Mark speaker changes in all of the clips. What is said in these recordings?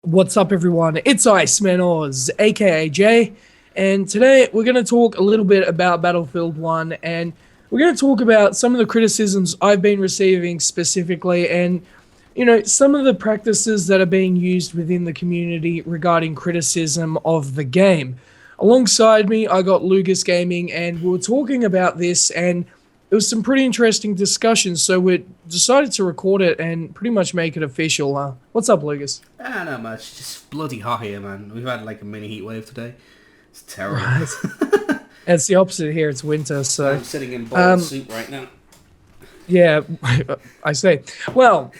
Speaker 1: What's up, everyone? It's Iceman Oz, aka Jay, and today we're going to talk a little bit about Battlefield 1, and we're going to talk about some of the criticisms I've been receiving specifically, and some of the practices that are being used within the community regarding criticism of the game. Alongside me, I got Lucas Gaming, and we were talking about this, and it was some pretty interesting discussions, so we decided to record it and pretty much make it official. What's up, Lucas?
Speaker 2: Not much. Just bloody hot here, man. We've had like a mini heat wave today. It's terrible.
Speaker 1: Right. It's the opposite here. It's winter, so
Speaker 2: I'm sitting in boiled soup right now.
Speaker 1: yeah, I see. Well,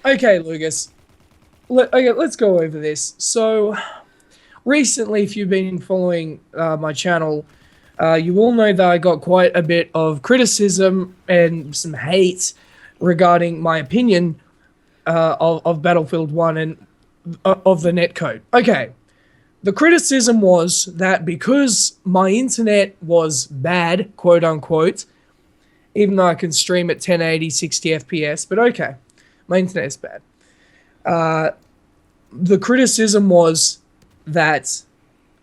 Speaker 1: okay, Lucas. Let's go over this. So, recently, if you've been following my channel, you all know that I got quite a bit of criticism and some hate regarding my opinion of Battlefield 1 and of the netcode. Okay, the criticism was that because my internet was bad, quote unquote, even though I can stream at 1080, 60 FPS, but okay, my internet is bad. The criticism was that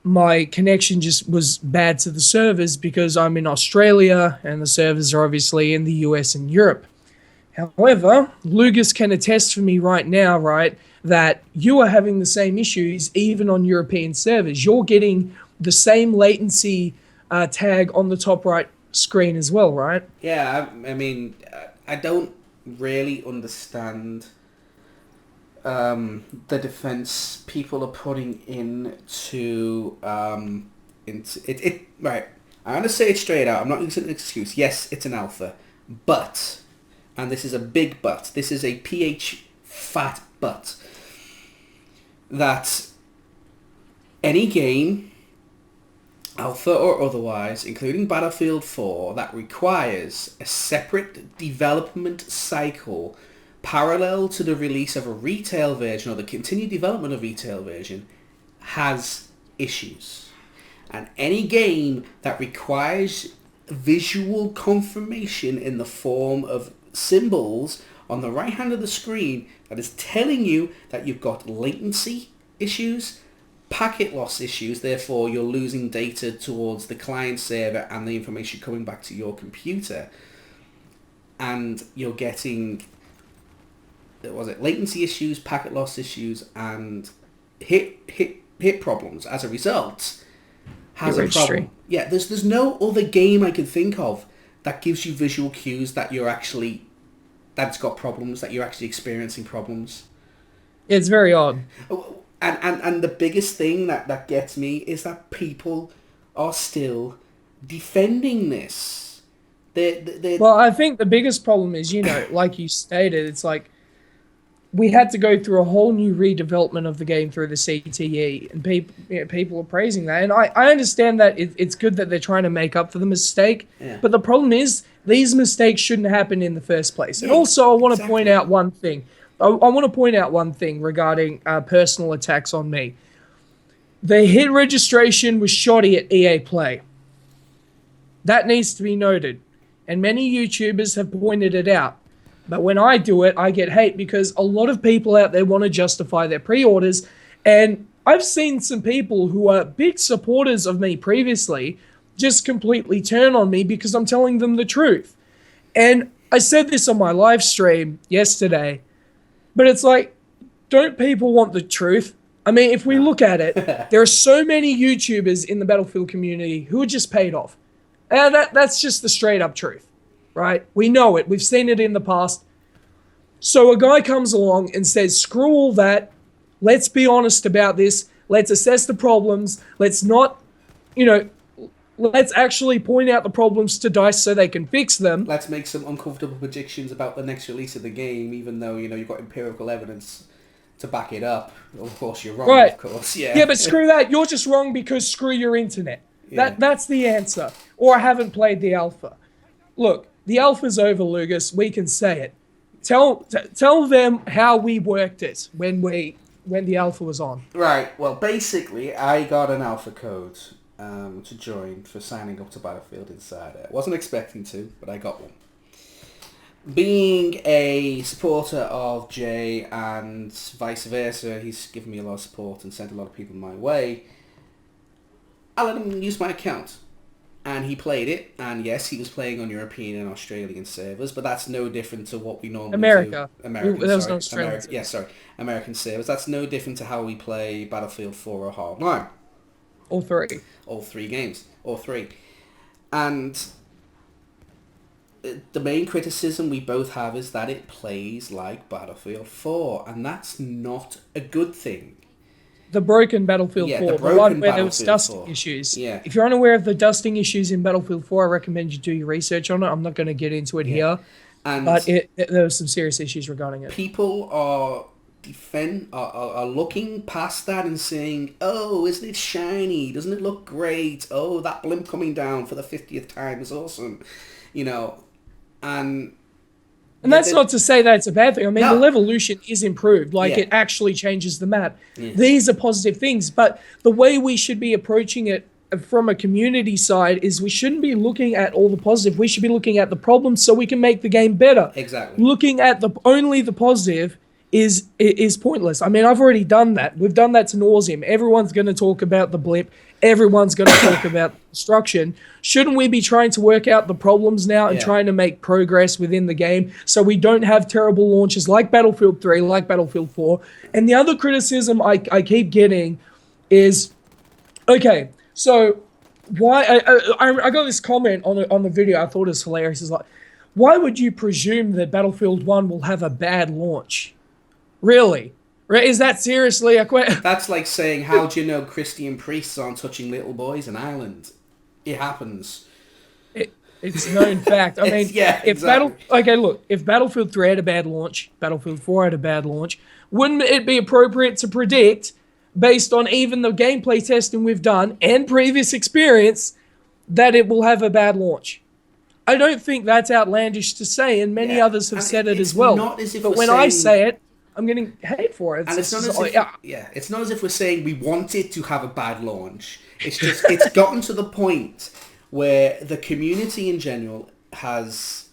Speaker 1: my connection just was bad to the servers because I'm in Australia and the servers are obviously in the US and Europe. However, Lucas can attest for me right now, right, that you are having the same issues even on European servers. You're getting the same latency tag on the top right screen as well, right?
Speaker 2: Yeah, I mean, I don't really understand the defense people are putting into it. Right, I'm gonna say it straight out. I'm not using an excuse. Yes, it's an alpha, but, and this is a big but. This is a PH fat but. That any game, alpha or otherwise, including Battlefield 4, that requires a separate development cycle parallel to the release of a retail version or the continued development of retail version has issues. And any game that requires visual confirmation in the form of symbols on the right hand of the screen that is telling you that you've got latency issues, packet loss issues, therefore you're losing data towards the client server and the information coming back to your computer, and you're getting latency issues, packet loss issues, and hit problems as a result, has a problem. Yeah, there's no other game I can think of that gives you visual cues that that's got problems, that you're actually experiencing problems.
Speaker 1: It's very odd.
Speaker 2: And the biggest thing that gets me is that people are still defending this.
Speaker 1: Well, I think the biggest problem is, like you stated, it's like we had to go through a whole new redevelopment of the game through the CTE, and people are praising that. And I understand that it's good that they're trying to make up for the mistake, but the problem is these mistakes shouldn't happen in the first place. And also, I want to point out one thing. I want to point out one thing regarding personal attacks on me. The hit registration was shoddy at EA Play. That needs to be noted. And many YouTubers have pointed it out. But when I do it, I get hate because a lot of people out there want to justify their pre-orders. And I've seen some people who are big supporters of me previously just completely turn on me because I'm telling them the truth. And I said this on my live stream yesterday, but it's like, don't people want the truth? I mean, if we look at it, there are so many YouTubers in the Battlefield community who are just paid off. And that's just the straight up truth, right? We know it. We've seen it in the past. So a guy comes along and says, screw all that. Let's be honest about this. Let's assess the problems. Let's not, let's actually point out the problems to DICE so they can fix them.
Speaker 2: Let's make some uncomfortable predictions about the next release of the game, even though, you've got empirical evidence to back it up. Of course, you're wrong,
Speaker 1: right.
Speaker 2: Of course, yeah.
Speaker 1: Yeah, but screw that. You're just wrong because screw your internet. Yeah. That's the answer. Or I haven't played the alpha. Look, the alpha's over, Lucas. We can say it. Tell them how we worked it when the alpha was on.
Speaker 2: Right. Well, basically, I got an alpha code to join for signing up to Battlefield Insider. Wasn't expecting to, but I got one. being a supporter of Jay and vice versa, he's given me a lot of support and sent a lot of people my way. I let him use my account. And he played it, and yes, he was playing on European and Australian servers, but that's no different to what we normally
Speaker 1: America.
Speaker 2: do. American,
Speaker 1: There was
Speaker 2: sorry.
Speaker 1: no Australian.
Speaker 2: American servers. That's no different to how we play Battlefield 4 or Hardline.
Speaker 1: All three.
Speaker 2: All three games. All three. And the main criticism we both have is that it plays like Battlefield 4, and that's not a good thing.
Speaker 1: The broken Battlefield 4, the one where there was dusting
Speaker 2: 4.
Speaker 1: issues.
Speaker 2: Yeah.
Speaker 1: If you're unaware of the dusting issues in Battlefield 4, I recommend you do your research on it. I'm not going to get into it here, but there were some serious issues regarding it.
Speaker 2: People are looking past that and saying, "Oh, isn't it shiny? Doesn't it look great? Oh, that blimp coming down for the 50th time is awesome," And
Speaker 1: that's not to say that it's a bad thing. I mean, the Levolution is improved. It actually changes the map. Yeah. These are positive things, but the way we should be approaching it from a community side is we shouldn't be looking at all the positive. We should be looking at the problems so we can make the game better.
Speaker 2: Exactly.
Speaker 1: Looking at only the positive is pointless. I mean, I've already done that. We've done that to nauseam. Everyone's going to talk about the blip. Everyone's going to talk about destruction. Shouldn't we be trying to work out the problems now and trying to make progress within the game so we don't have terrible launches like Battlefield 3, like Battlefield 4? And the other criticism I keep getting is, okay, so why I got this comment on the video I thought it was hilarious. It's like, why would you presume that Battlefield 1 will have a bad launch? Really? Is that seriously a question?
Speaker 2: That's like saying, how do you know Christian priests aren't touching little boys in Ireland? It happens.
Speaker 1: It's known fact. I mean, if Battlefield 3 had a bad launch, Battlefield 4 had a bad launch, wouldn't it be appropriate to predict, based on even the gameplay testing we've done and previous experience, that it will have a bad launch? I don't think that's outlandish to say, and many others have said it as well. But when I say it, I'm getting hate for it.
Speaker 2: It's not as if we're saying we want it to have a bad launch. It's just it's gotten to the point where the community in general has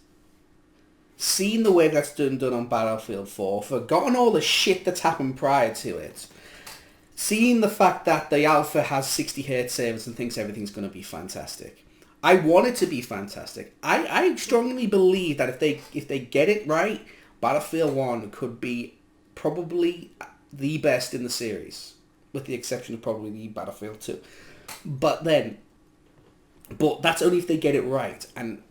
Speaker 2: seen the way that's done on Battlefield 4, forgotten all the shit that's happened prior to it, seeing the fact that the alpha has 60 Hz servers and thinks everything's going to be fantastic. I want it to be fantastic. I strongly believe that if they get it right, Battlefield 1 could be probably the best in the series, with the exception of probably the Battlefield 2. But that's only if they get it right. And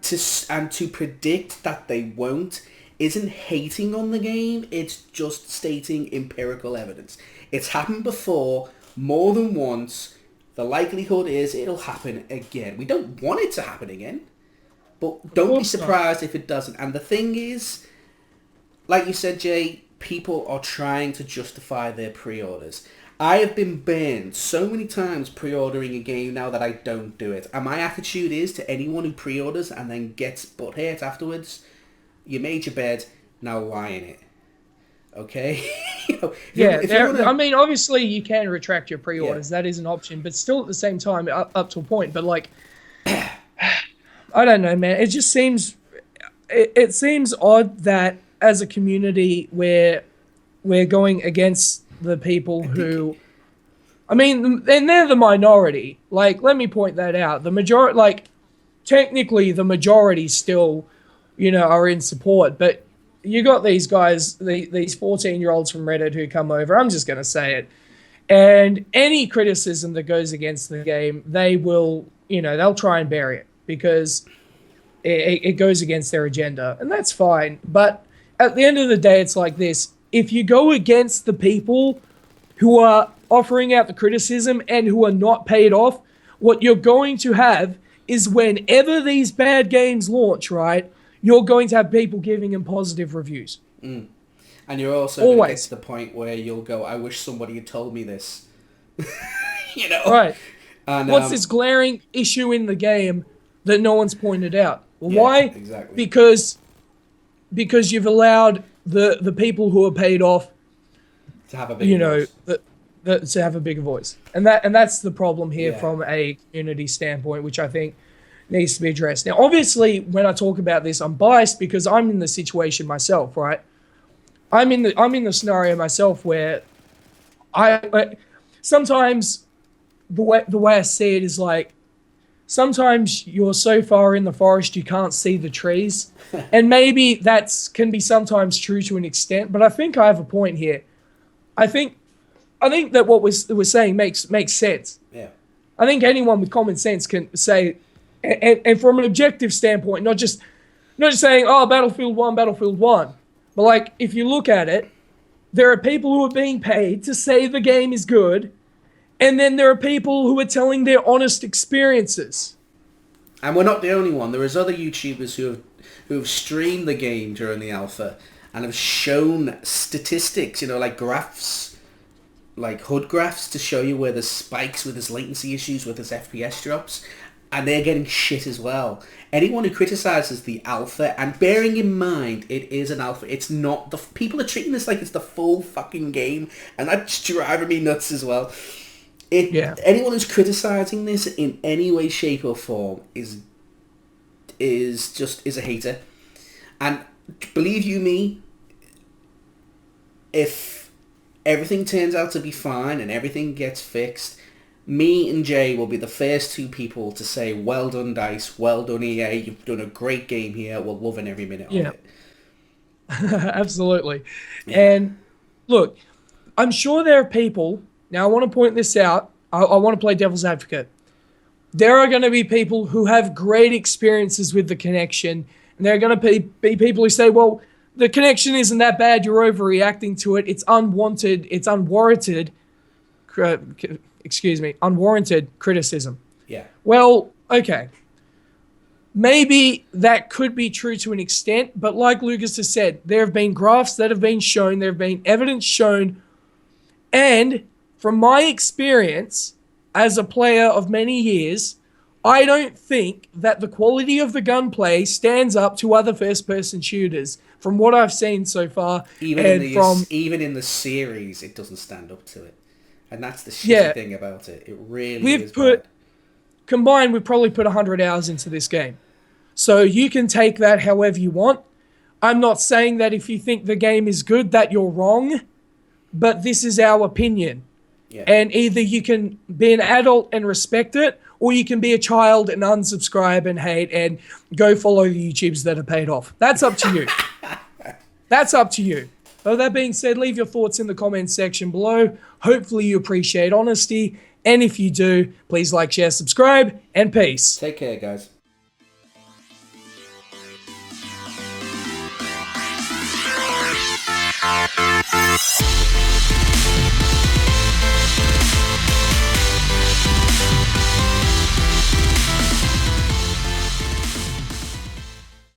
Speaker 2: to predict that they won't isn't hating on the game. It's just stating empirical evidence. It's happened before more than once. The likelihood is it'll happen again. We don't want it to happen again, but don't be surprised if it doesn't. And the thing is, like you said, Jay, people are trying to justify their pre-orders. I have been banned so many times pre-ordering a game now that I don't do it. And my attitude is to anyone who pre-orders and then gets butthurt afterwards, you made your bed, now lie in it. Okay?
Speaker 1: I mean, obviously you can retract your pre-orders. That is an option. But still at the same time, up to a point. But I don't know, man. It just seems... It seems odd that as a community we're going against the people who, I mean, and they're the minority. Let me point that out. The majority, technically the majority still, are in support. But you got these guys, these 14-year-olds from Reddit who come over. I'm just going to say it. And any criticism that goes against the game, they will, they'll try and bury it because it goes against their agenda. And that's fine. But at the end of the day, it's like this. If you go against the people who are offering out the criticism and who are not paid off, what you're going to have is whenever these bad games launch, right, you're going to have people giving them positive reviews.
Speaker 2: Mm. And you're also going to get to the point where you'll go, I wish somebody had told me this.
Speaker 1: Right. And, what's this glaring issue in the game that no one's pointed out? Why?
Speaker 2: Exactly.
Speaker 1: Because you've allowed the people who are paid off
Speaker 2: to have a bigger
Speaker 1: voice. To have a bigger voice, and that's the problem here from a community standpoint, which I think needs to be addressed. Now, obviously, when I talk about this, I'm biased because I'm in the situation myself, right? I'm in the scenario myself where sometimes the way I see it is like sometimes you're so far in the forest you can't see the trees, and maybe that's can be sometimes true to an extent. But I think I have a point here. I think that what we're saying makes sense.
Speaker 2: Yeah.
Speaker 1: I think anyone with common sense can say, and from an objective standpoint, not just saying, oh, Battlefield 1, Battlefield 1. But like, if you look at it, there are people who are being paid to say the game is good, and then there are people who are telling their honest experiences.
Speaker 2: And we're not the only one. There is other YouTubers who have streamed the game during the alpha and have shown statistics, like graphs, like HUD graphs to show you where there's spikes, where there's latency issues, where there's FPS drops, and they're getting shit as well. Anyone who criticizes the alpha, and bearing in mind it is an alpha, it's not the people are treating this like it's the full fucking game, and that's driving me nuts as well. Anyone who's criticizing this in any way, shape, or form is a hater. And believe you me, if everything turns out to be fine and everything gets fixed, me and Jay will be the first two people to say, well done, DICE, well done, EA, you've done a great game here, we're loving every minute of it.
Speaker 1: Absolutely. Yeah. And look, I'm sure there are people, now I want to point this out, I want to play devil's advocate. There are going to be people who have great experiences with the connection, and there are going to be people who say, well, the connection isn't that bad, you're overreacting to it, it's unwanted, it's unwarranted criticism.
Speaker 2: Yeah.
Speaker 1: Well, okay. Maybe that could be true to an extent, but like Lucas has said, there have been graphs that have been shown, there have been evidence shown, and from my experience as a player of many years, I don't think that the quality of the gunplay stands up to other first-person shooters from what I've seen so far.
Speaker 2: Even in the series, it doesn't stand up to it. And that's the shitty thing about it. It really is bad.
Speaker 1: Combined, we've probably put 100 hours into this game. So you can take that however you want. I'm not saying that if you think the game is good that you're wrong, but this is our opinion.
Speaker 2: Yeah.
Speaker 1: And either you can be an adult and respect it, or you can be a child and unsubscribe and hate and go follow the YouTubers that are paid off. That's up to you. That's up to you. But that being said, leave your thoughts in the comments section below. Hopefully you appreciate honesty. And if you do, please like, share, subscribe, and peace.
Speaker 2: Take care, guys.